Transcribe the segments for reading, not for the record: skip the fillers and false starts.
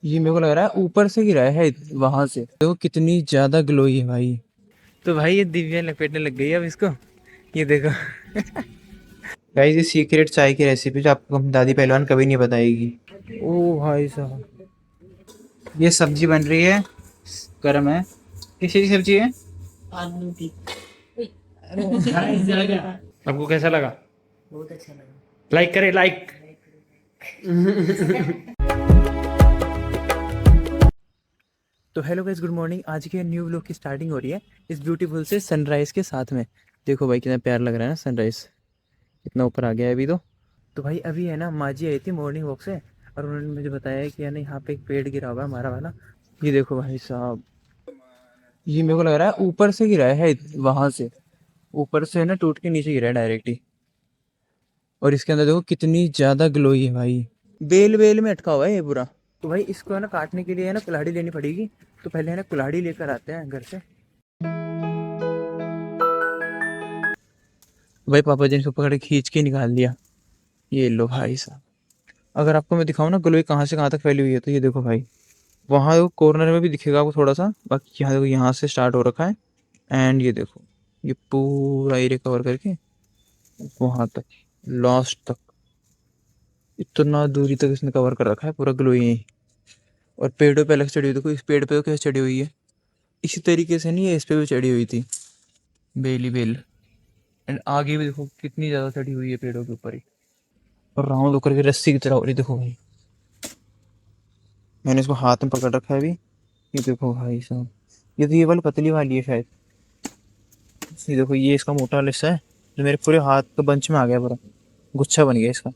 ये मेरे को लग रहा है ऊपर से गिरा है वहां से। देखो कितनी ज्यादा ग्लोई है भाई। तो भाई ये दिव्या लपेटने लग गई है अब इसको। ये देखो। गाइस ये सीक्रेट चाय की रेसिपी जो आपको हम दादी पहलवान कभी नहीं बताएगी। ओ भाई साहब, ये सब्जी बन रही है, गरम है। किस चीज़ की सब्जी है? आलू की। आपको कैसा लगा? बहुत अच्छा लगा। लाइक करे, लाइक। तो हेलो गाइस, गुड मॉर्निंग। आज के न्यू व्लॉग की स्टार्टिंग हो रही है इस ब्यूटीफुल से सनराइज़ के साथ में। देखो भाई कितना प्यार लग रहा है ना सनराइज़, कितना ऊपर आ गया है अभी तो भाई अभी है ना, माँ जी आई थी मॉर्निंग वॉक से और उन्होंने मुझे बताया कि है ना यहाँ पे एक पेड़ गिरा हुआ है हमारा वाला। ये देखो भाई साहब, ये मेरे को लग रहा है ऊपर से गिरा है वहां से। ऊपर से है ना टूट के नीचे गिरा है डायरेक्टली। और इसके अंदर देखो कितनी ज्यादा ग्लोई है भाई। बेल बेल में अटका हुआ है ये पूरा। तो भाई इसको है ना काटने के लिए है ना कुल्हाड़ी लेनी पड़ेगी। तो पहले है ना कुल्हाड़ी लेकर आते हैं घर से। भाई पापा जी ने इसको पकड़ के खींच के निकाल दिया। ये लो भाई साहब। अगर आपको मैं दिखाऊं ना ग्लोई कहाँ से कहाँ तक फैली हुई है, तो ये देखो भाई, वहाँ देखो कॉर्नर में भी दिखेगा आपको थोड़ा सा, बाकी यहाँ देखो यहाँ से स्टार्ट हो रखा है। एंड ये देखो, ये पूरा एरिया कवर करके वहाँ तक, लास्ट तक, इतना दूरी तक इसने कवर कर रखा है पूरा ग्लोई। और पेड़ों पे अलग चढ़ी हुई, देखो इस पेड़ पे तो कैसे चढ़ी हुई है। इसी तरीके से नहीं, ये इस पे भी चढ़ी हुई थी, बेली बेल। एंड आगे भी देखो कितनी ज्यादा चढ़ी हुई है पेड़ों के ऊपर ही। और राउंड होकर के रस्सी की तरह हो रही, देखो भाई। मैंने इसको हाथ में पकड़ रखा है अभी। ये देखो भाई साहब, ये तो ये वाली पतली वाली है शायद। ये देखो ये इसका मोटा वाला हिस्सा है जो मेरे पूरे हाथ के बंच में आ गया, पूरा गुच्छा बन गया इसका।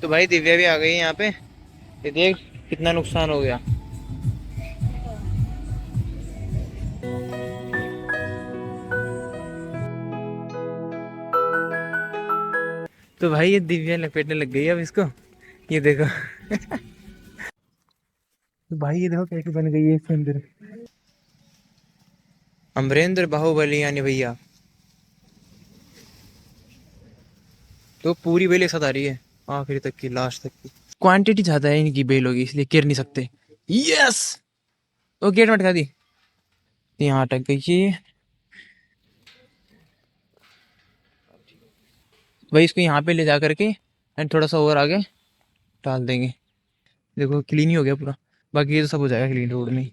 तो भाई दिव्या भी आ गई है यहाँ पे। ये देख कितना नुकसान हो गया। तो भाई ये दिव्या लपेटने लग गई है अब इसको। ये देखो। तो भाई ये देखो कैसे बन गई है इसके अंदर। अमरेंद्र बाहुबली यानी भैया। तो पूरी बेल एक साथ आ रही है आखिरी तक की, लास्ट तक की। क्वांटिटी ज्यादा है इनकी बेलों की, इसलिए गिर नहीं सकते। यस। वो गेट में अटका दी, यहाँ अटक गई ये। भाई इसको यहाँ पे ले जा करके एंड थोड़ा सा और आगे डाल देंगे। देखो क्लीन ही हो गया पूरा। बाकी ये तो सब हो जाएगा क्लीन रोड में।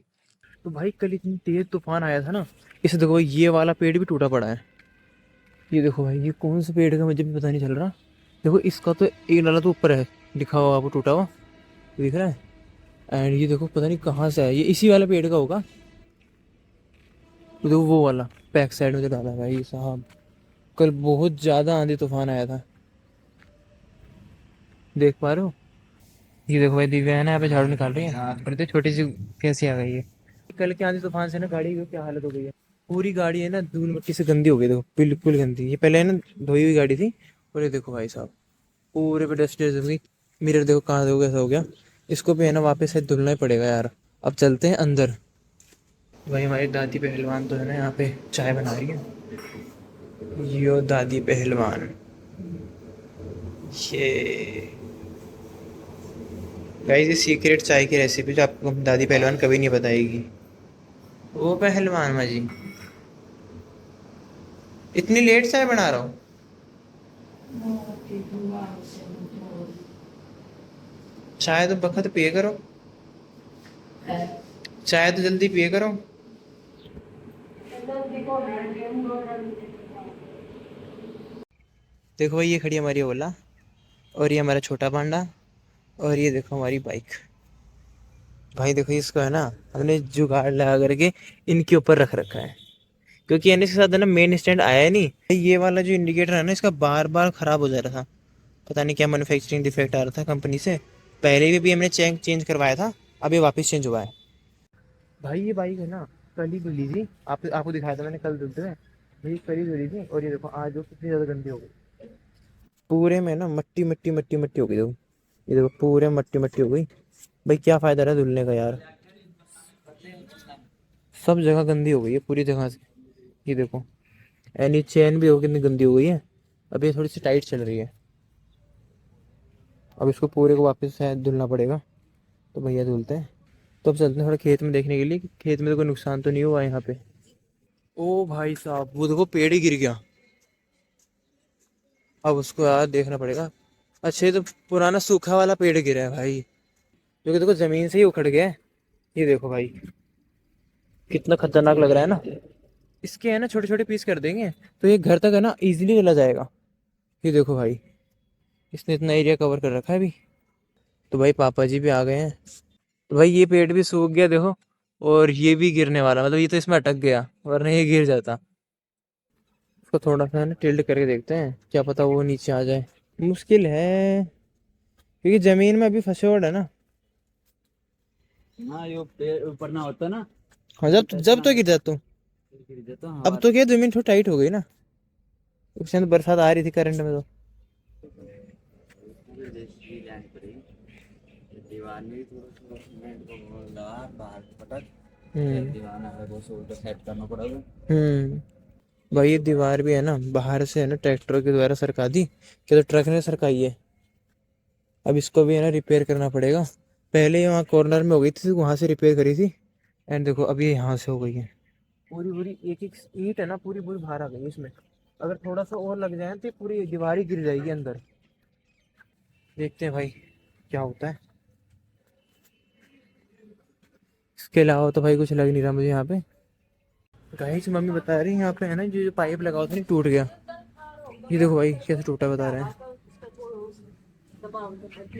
तो भाई कल इतनी तेज तूफान आया था ना, इसे देखो ये वाला पेड़ भी टूटा पड़ा है। ये देखो भाई, ये कौन सा पेड़ का मुझे भी पता नहीं चल रहा। देखो इसका तो एक डाला तो ऊपर है, लिखा हुआ वो टूटा हुआ, दिख रहा है। एंड ये देखो पता नहीं कहाँ से है, ये इसी वाले पेड़ का होगा। तो देखो वो वाला बैक साइड में जो डाला है भाई साहब। कल बहुत ज़्यादा आंधी तूफान आया था, देख पा रहे हो। ये देखो भाई दिव्या है ना यहाँ पे झाड़ू निकाल रही है, और इतनी छोटी सी कैसी आ गई है। कल के आंधी तूफान से ना गाड़ी की क्या हालत हो गई है। पूरी गाड़ी है ना धूल मिट्टी से गंदी हो गई, देखो बिल्कुल गंदी। ये पहले है ना धोई हुई गाड़ी थी, और ये देखो भाई साहब पूरे पे डस्ट हो गई। मिरर देखो कहाँ देखो कैसा हो गया। इसको भी है ना वापस से धुलना ही पड़ेगा यार। अब चलते हैं अंदर। भाई हमारी दादी पहलवान तो है ना यहाँ पे चाय बना रही है। यो दादी पहलवान, ये गाइस ये सीक्रेट चाय की रेसिपी जो आपको दादी पहलवान कभी नहीं बताएगी। ओ पहलवान माँ जी, इतनी लेट चाय बना रहा हूँ। चाय तो बखत पिए करो, चाय तो जल्दी पिए करो। देखो भाई ये खड़ी हमारी ओला, और ये हमारा छोटा पांडा, और ये देखो हमारी बाइक। भाई देखो इसको है ना हमने जुगाड़ लगा करके इनके ऊपर रख रखा है, क्योंकि एनएस के साथ है ना मेन स्टैंड आया ही नहीं। ये वाला जो इंडिकेटर है ना इसका बार बार खराब हो जा रहा था। पता नहीं क्या मैन्युफैक्चरिंग डिफेक्ट आ रहा था कंपनी से। पहले भी हमने चेंज करवाया था, अब ये वापस चेंज हुआ है। भाई ये बाइक है ना कल ही धुली थी, आपको दिखाया था मैंने कल धुलते हुए। भाई कल ही धुली थी, और ये देखो आज वो कितनी ज़्यादा गंदी हो गई। पूरे में ना मट्टी मट्टी मट्टी मट्टी हो गई, देखो ये देखो पूरे मट्टी मट्टी हो गई। भाई क्या फ़ायदा रहा धुलने का यार, सब जगह गंदी हो गई है पूरी जगह से। ये देखो एंड ये चैन भी हो कितनी गंदी हो गई है। अब ये थोड़ी सी टाइट चल रही है। अब इसको पूरे को वापस शायद धुलना पड़ेगा, तो भैया धुलते हैं। तो अब चलते हैं थोड़ा खेत में देखने के लिए कि खेत में तो कोई नुकसान तो नहीं हुआ यहाँ पे। ओ भाई साहब, वो देखो पेड़ ही गिर गया। अब उसको यार देखना पड़ेगा। अच्छा, ये तो पुराना सूखा वाला पेड़ गिरा है भाई, जो कि देखो जमीन से ही उखड़ गया है। ये देखो भाई, कितना खतरनाक लग रहा है ना। इसके है ना छोटे छोटे पीस कर देंगे तो ये घर तक है ना इजीली चला जाएगा। ये देखो भाई, इसने इतना एरिया कवर कर रखा है अभी। तो भाई पापा जी भी आ गए हैं। तो भाई ये पेड़ भी सूख गया देखो, और ये भी गिरने वाला, मतलब ये तो इसमें अटक गया, वरना ये गिर जाता। इसको थोड़ा सा ना टिल्ट करके देखते हैं, क्या पता वो नीचे आ जाए। मुश्किल है क्योंकि जमीन में अभी फंसे हुआ है ना। हाँ, यो पेड़ ऊपर ना होता ना, हाँ, जब जब तो गिर जाता हूँ। गिर जाता अब हवा तो क्या जमीन थोड़ी टाइट हो गई ना, उस टाइम तो बरसात आ रही थी करंट में तो। डिजाइन करी दीवार में भी थोड़ा सा सीमेंट को वो लगा बाहर से पटक, फिर हम्म। दीवार है वो से उल्टा सेट करना पड़ेगा। हम्म। भाई ये दीवार भी है ना बाहर से है ना ट्रैक्टर के द्वारा सरका दी, क्या तो ट्रक ने सरकाई है। अब इसको भी है ना रिपेयर करना पड़ेगा। पहले वहाँ कॉर्नर में हो गई थी, वहां से रिपेयर करी थी। एंड देखो अभी ये यहाँ से हो गई है। पूरी पूरी एक एक ईंट है ना, पूरी पूरी बाहर आ गई है इसमें। अगर थोड़ा सा और लग जाए तो ये पूरी दीवार ही गिर जाएगी अंदर। देखते हैं भाई क्या होता है। इसके अलावा तो भाई कुछ लग नहीं रहा मुझे यहाँ पे। गाइस मम्मी बता रही है यहाँ पे है ना जो जो पाइप लगा हुआ था नहीं, टूट गया। ये देखो भाई कैसे टूटा बता रहे हैं।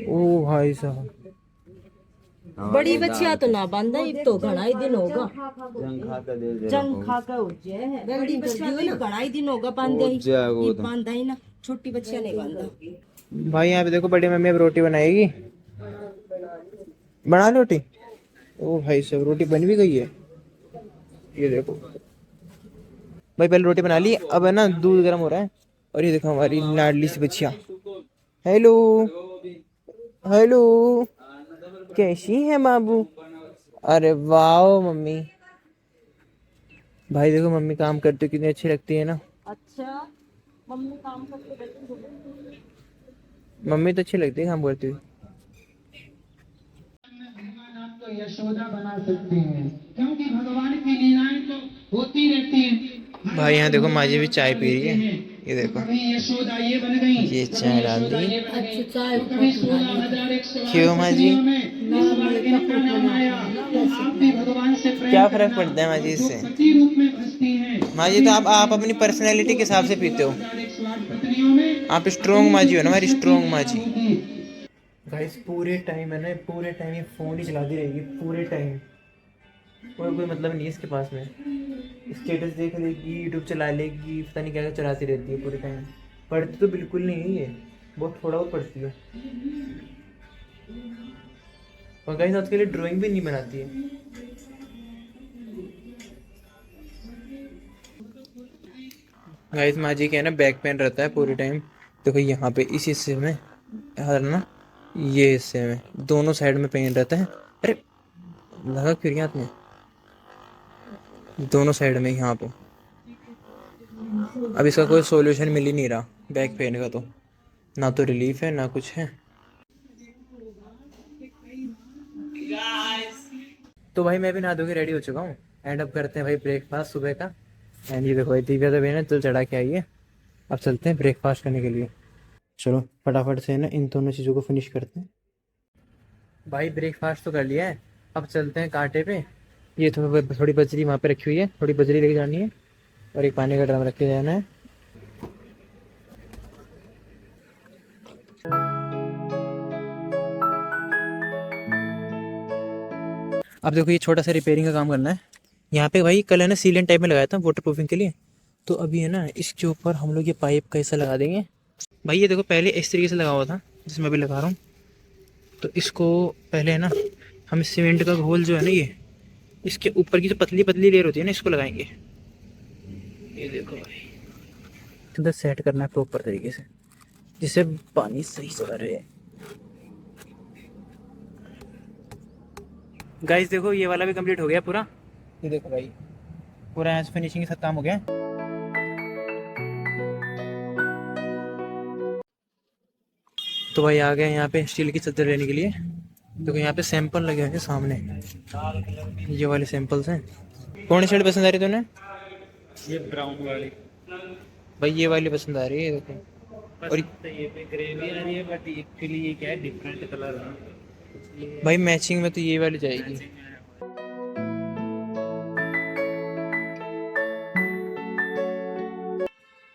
ओ भाई साहब। बड़ी बच्चिया तो ना बांधा, एक तो घना ही दिन होगा। जंग खा कर दे जंग खा कर उठ जाए है। बड़ी बच्चिया तो घना ही दिन होगा बांधा ही, ये बांधा ही ना, छोटी बच्चिया नहीं बांधा। भाई यहाँ पे देखो बड़ी मम्मी अब रोटी बनाएगी। बना लो रोटी। ओ भाई साहब रोटी बन भी गई है। ये देखो भाई, पहले रोटी बना ली, अब है ना दूध गर्म हो रहा है। और ये देखो हमारी लाडली सी बच्चिया। हेलो। हेलो। कैसी है बाबू। अरे वाह मम्मी। भाई देखो मम्मी काम करती कितनी अच्छी लगती है ना। अच्छा, मम्मी काम करके बैठी होगी। मम्मी तो अच्छी लगती है काम करती हुई। आपको यशोदा बना सकते हैं, क्योंकि भगवान की लीलाएं तो होती रहती हैं। हर भाई यहाँ बार देखो माँ जी भगवान भी चाय अवतार पी रही लेते है। हैं। ये तो देखो कभी यशोदा ये बन गई, ये कभी चाय डाल यशोदा दी। ये बन गई, अच्छा, चाय तो कभी फोटो डाली 16,108 क्यों माँ जी। पत्नियों में इस बार इनका नाम आया। तो आप भी भगवान से प्रेम क्या फर्क करना, पड़ता है माँ जी और जो इससे। पति रूप में फंसती हैं, माँ जी पति तो रूप आप में अपनी फंसना, पर्सनैलिटी के तो हिसाब कभी से पीते हो। 16,108 पत्नियों में आप स्ट्रोंग अपनी माँ जी जो हो ना, हमारी किस्मत थी स्ट्रोंग माँ नैना जी। होगी। गाइस पूरे टाइम है ना, पूरे टाइम ये फोन ही चलाती रहेगी पूरे टाइम। कोई मतलब नहीं है इसके पास में। स्टेटस देख लेगी, यूट्यूब चला लेगी, पता नहीं क्या क्या चलाती रहती है पूरे टाइम। पढ़ती तो बिल्कुल नहीं है ये, बहुत थोड़ा बहुत पढ़ती है। और गाइस आज के लिए ड्राइंग भी नहीं बनाती है। गाइस माँ जी के है ना बैक पेन रहता है पूरे टाइम। देखो यहाँ पे इस हिस्से में है ना, ये हिस्से में दोनों साइड में पेन रहता है। अरे लगा क्यों हाथ में, दोनों साइड में यहाँ पे। अब इसका कोई सॉल्यूशन मिल ही नहीं रहा बैक पेन का, तो ना तो रिलीफ है ना कुछ है। तो भाई मैं भी नहा धो के रेडी हो चुका हूँ। एंड अब करते हैं भाई ब्रेकफास्ट सुबह का। एंड ये देखो भाई दिव्या तो भी है ना चल चढ़ा के आई है। अब चलते हैं ब्रेकफास्ट करने के लिए। चलो फटाफट से ना इन दोनों चीज़ों को फिनिश करते हैं। भाई ब्रेकफास्ट तो कर लिया है, अब चलते हैं कांटे पे। ये थोड़ी बजरी वहाँ पे रखी हुई है, थोड़ी बजरी लेके जानी है, और एक पानी का ड्रम रख के जाना है। अब देखो ये छोटा सा रिपेयरिंग का काम करना है। यहाँ पे भाई कल है ना सीलेंट टाइप में लगाया था वाटर प्रूफिंग के लिए। तो अभी है ना इसके ऊपर हम लोग ये पाइप कैसा लगा देंगे। भाई ये देखो पहले इस तरीके से लगा हुआ था जिसमें अभी लगा रहा हूँ। तो इसको पहले है ना हम सीमेंट का घोल जो है ना ये इसके ऊपर की जो पतली पतली लेयर होती है ना इसको लगाएंगे। ये देखो भाई अंदर सेट करना है प्रॉपर तरीके से, जिससे पानी सही से भर रहे। गाइस देखो ये वाला भी कंप्लीट हो गया पूरा। ये देखो भाई पूरा यहाँ से फिनिशिंग के साथ काम हो गया। तो भाई आ गए यहाँ पे स्टील की चादर लेने के लिए। देखो यहाँ पे सैंपल लगे हैं सामने, ये वाले सैंपल्स हैं। कौन सी शर्ट पसंद आ रही तूने? ये ब्राउन वाली भाई ये वाली पसंद आ रही है देखो। और ये पे ग्रे भी आ रही है, बट एक्चुअली ये क्या है, डिफरेंट कलर है। भाई मैचिंग में तो ये वाली जाएगी।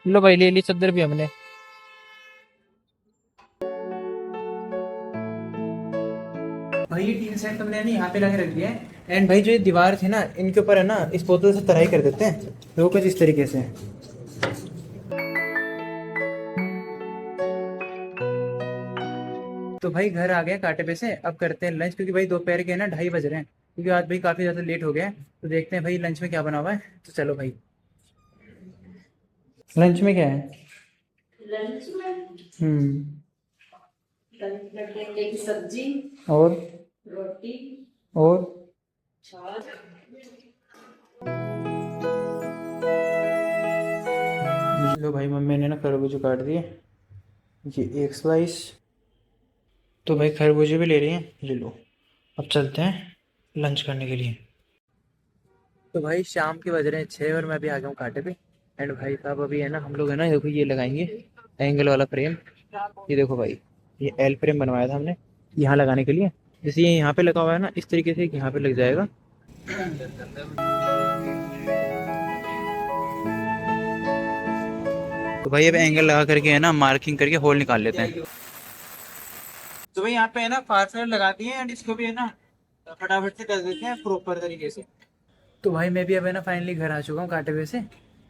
लो भाई ले ली चादर भी हमने। भाई ये टीन सेट तुमने नहीं यहाँ पे लगा रख दिया है। एंड भाई जो ये दीवार थी ना, इनके ऊपर है ना इस बोतल से तराई कर देते हैं, तो कुछ इस तरीके से। तो भाई घर आ गए कांटे पे से, अब करते हैं लंच, क्योंकि भाई दोपहर के ना 2:30 बज रहे हैं, क्योंकि आज भाई काफी ज्यादा लेट हो गया है। तो देखते हैं भाई लंच में क्या बना हुआ है। तो चलो भाई लंच में क्या है? लंच में टिंडे की सब्जी, और रोटी, और छाछ। लो भाई मम्मी ने ना खरबूजे काट दिए, ये एक स्लाइस। तो भाई खरबूजे भी ले रही हैं, ये लो। अब चलते हैं लंच करने के लिए। तो भाई शाम के बज रहे हैं 6 और मैं भी आ गया हूँ कांटे पे। एंड भाई साहब अभी है ना हम लोग है ना, देखो ये लगाएंगे एंगल वाला फ्रेम। ये देखो भाई, ये एल फ्रेम बनवाया था हमने यहाँ लगाने के लिए। जैसे ये यहाँ पे लगा हुआ है ना, इस तरीके से यहाँ पे लग जाएगा। तो भाई अब एंगल लगा करके है ना मार्किंग करके होल निकाल लेते हैं। तो भाई यहाँ पे है ना फास्टनर लगा दिए एंड इसको भी है ना फटाफट से कर देते हैं प्रॉपर तरीके से। तो भाई मैं भी अब है ना फाइनली घर आ चुका हूँ कांटे पे से।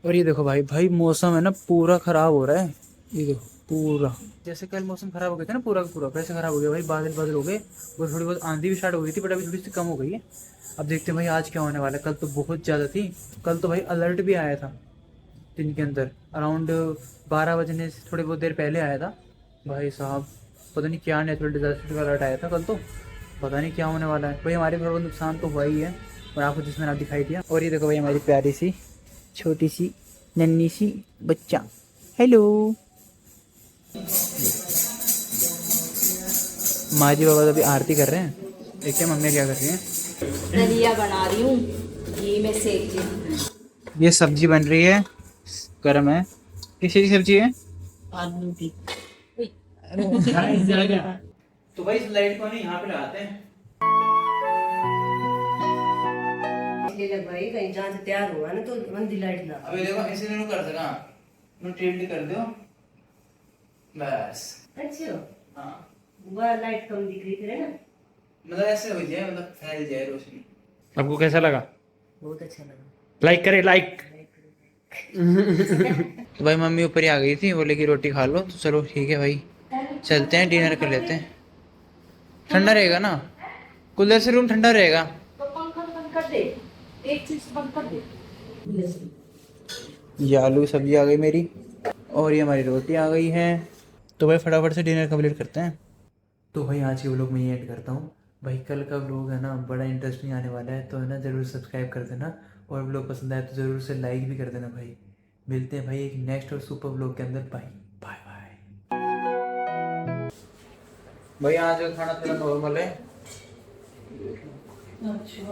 और ये देखो भाई, भाई मौसम है ना पूरा खराब हो रहा है। ये देखो पूरा, जैसे कल मौसम खराब हो गया था ना पूरा का पूरा, वैसे खराब हो गया भाई। बादल बादल हो गए और थोड़ी बहुत आंधी भी स्टार्ट हो गई थी, बट अभी थोड़ी सी कम हो गई है। अब देखते हैं भाई आज क्या होने वाला है। कल तो बहुत ज़्यादा थी, कल तो भाई अलर्ट भी आया था दिन के अंदर, अराउंड 12 बजने से थोड़ी बहुत देर पहले आया था। भाई साहब पता नहीं क्या नेचुरल डिजास्टर का अलर्ट आया था कल, तो पता नहीं क्या होने वाला है। भाई हमारे थोड़ा बहुत नुकसान तो हुआ ही है, और आपको जिसमें आप दिखाई दिया। और ये देखो भाई हमारी प्यारी सी छोटी सी नन्ही सी बच्चा, हेलो। माँ जी बाबा तो अभी आरती कर रहे हैं, देखते हैं मम्मी क्या कर रही हैं। दलिया बना रही हूँ, घी में सेक के। ये सब्जी बन रही है, गर्म है। किस चीज़ की सब्जी है? आलू की। तो भाई इस लाइट को नहीं यहाँ पे लगाते हैं। भाई कहीं जहाँ से तैयार हुआ ना तो मंदी लाइट लगा। अभी देखो ऐसे नहीं कर सका, मैं टिल्ट कर दो बस। अच्छा हाँ वह लाइट कम दिख रही थी ना, मतलब ऐसे हो जाए, मतलब फैल जाए रोशनी। आपको कैसा लगा? बहुत अच्छा लगा। लाइक करे, लाइक। तो भाई मम्मी ऊपर ही आ गई थी, बोले कि रोटी खा लो। तो चलो ठीक है भाई, चलते हैं डिनर कर लेते हैं। ठंडा रहेगा ना, कूलर से रूम ठंडा रहेगा। तो पंखा बंद कर दे, एक चीज बंद कर दे। ये आलू की सब्जी आ गई मेरी, और ये हमारी रोटी आ गई है। तो भाई फटाफट से डिनर कंप्लीट करते हैं। तो भाई आज के व्लॉग में ये ऐड करता हूँ। भाई कल का व्लॉग है ना बड़ा इंटरेस्टिंग आने वाला है, तो है ना ज़रूर सब्सक्राइब कर देना, और व्लॉग पसंद आए तो ज़रूर से लाइक भी कर देना भाई। मिलते हैं भाई एक नेक्स्ट और सुपर व्लॉग के अंदर। Bye bye bye. भाई आज का खाना थोड़ा नॉर्मल है। अच्छा